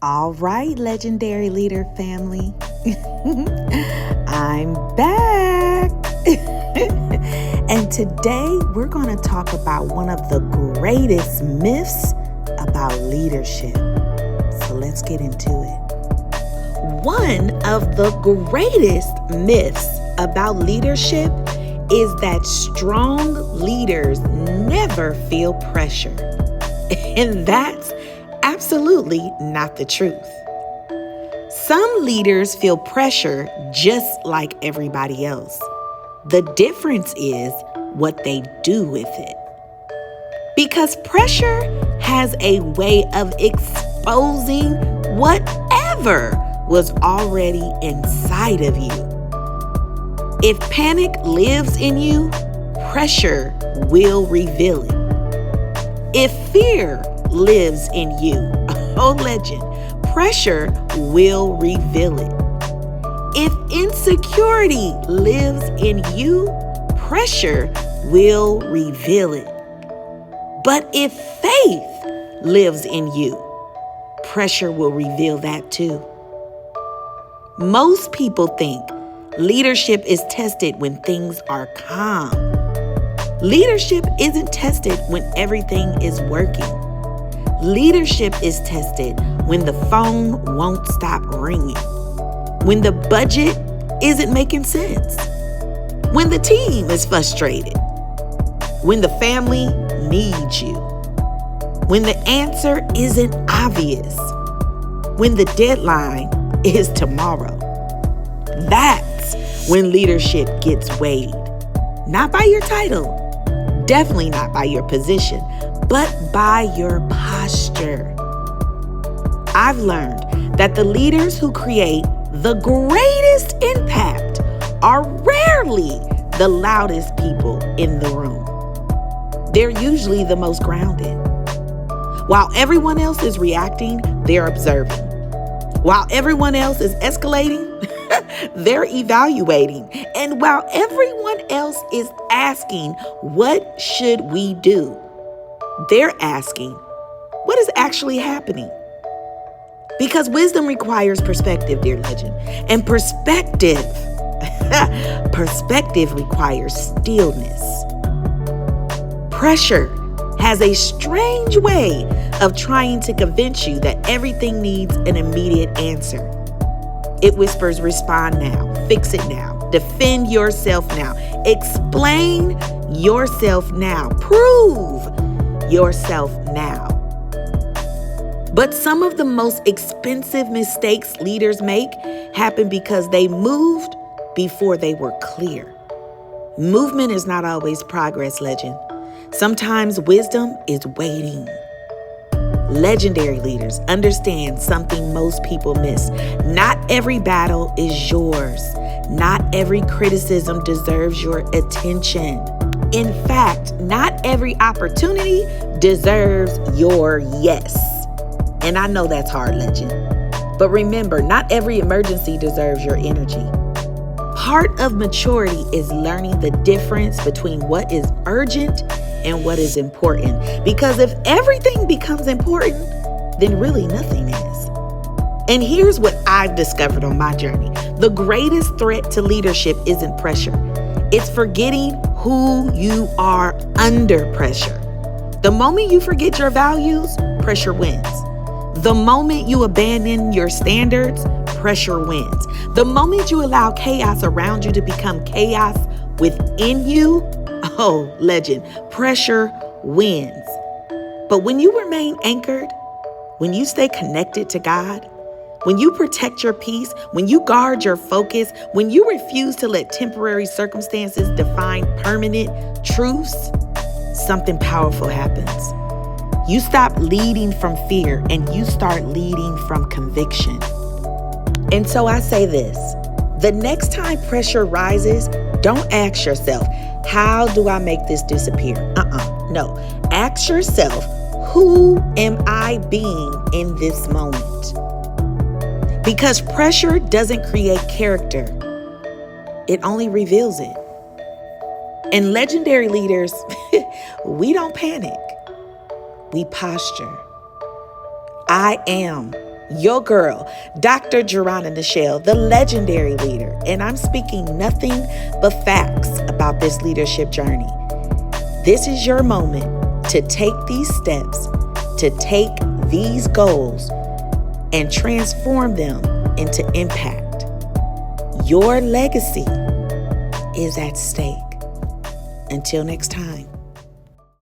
All right, legendary leader family. I'm back. And today we're going to talk about one of the greatest myths about leadership. So let's get into it. One of the greatest myths about leadership is that strong leaders never feel pressure. And that's absolutely not the truth. Some leaders feel pressure just like everybody else. The difference is what they do with it. Because pressure has a way of exposing whatever was already inside of you. If panic lives in you, pressure will reveal it. If fear lives in you, oh legend, pressure will reveal it. If insecurity lives in you, pressure will reveal it. But if faith lives in you, pressure will reveal that too. Most people think leadership is tested when things are calm. Leadership isn't tested when everything is working. Leadership is tested when the phone won't stop ringing, when the budget isn't making sense, when the team is frustrated, when the family needs you, when the answer isn't obvious, when the deadline is tomorrow. That's when leadership gets weighed. Not by your title, definitely not by your position, but by your posture. I've learned that the leaders who create the greatest impact are rarely the loudest people in the room. They're usually the most grounded. While everyone else is reacting, they're observing. While everyone else is escalating, they're evaluating. And while everyone else is asking, what should we do? They're asking, what is actually happening? Because wisdom requires perspective, dear legend. And perspective requires stillness. Pressure has a strange way of trying to convince you that everything needs an immediate answer. It whispers, respond now, fix it now, defend yourself now, explain yourself now, prove yourself now. But some of the most expensive mistakes leaders make happen because they moved before they were clear. Movement is not always progress, legend. Sometimes wisdom is waiting. Legendary leaders understand something most people miss. Not every battle is yours. Not every criticism deserves your attention. In fact, not every opportunity deserves your yes. And I know that's hard, legend. But remember, not every emergency deserves your energy. Part of maturity is learning the difference between what is urgent and what is important. Because if everything becomes important, then really nothing is. And here's what I've discovered on my journey. The greatest threat to leadership isn't pressure. It's forgetting who you are under pressure. The moment you forget your values, pressure wins. The moment you abandon your standards, pressure wins. The moment you allow chaos around you to become chaos within you, oh, legend, pressure wins. But when you remain anchored, when you stay connected to God, when you protect your peace, when you guard your focus, when you refuse to let temporary circumstances define permanent truths, something powerful happens. You stop leading from fear and you start leading from conviction. And so I say this, the next time pressure rises, don't ask yourself, how do I make this disappear? No. Ask yourself, who am I being in this moment? Because pressure doesn't create character. It only reveals it. And legendary leaders, we don't panic. We posture. I am Your girl, Dr. Jeronna Nichelle, the legendary leader, and I'm speaking nothing but facts about this leadership journey. This is your moment to take these steps, to take these goals, and transform them into impact. Your legacy is at stake. Until next time.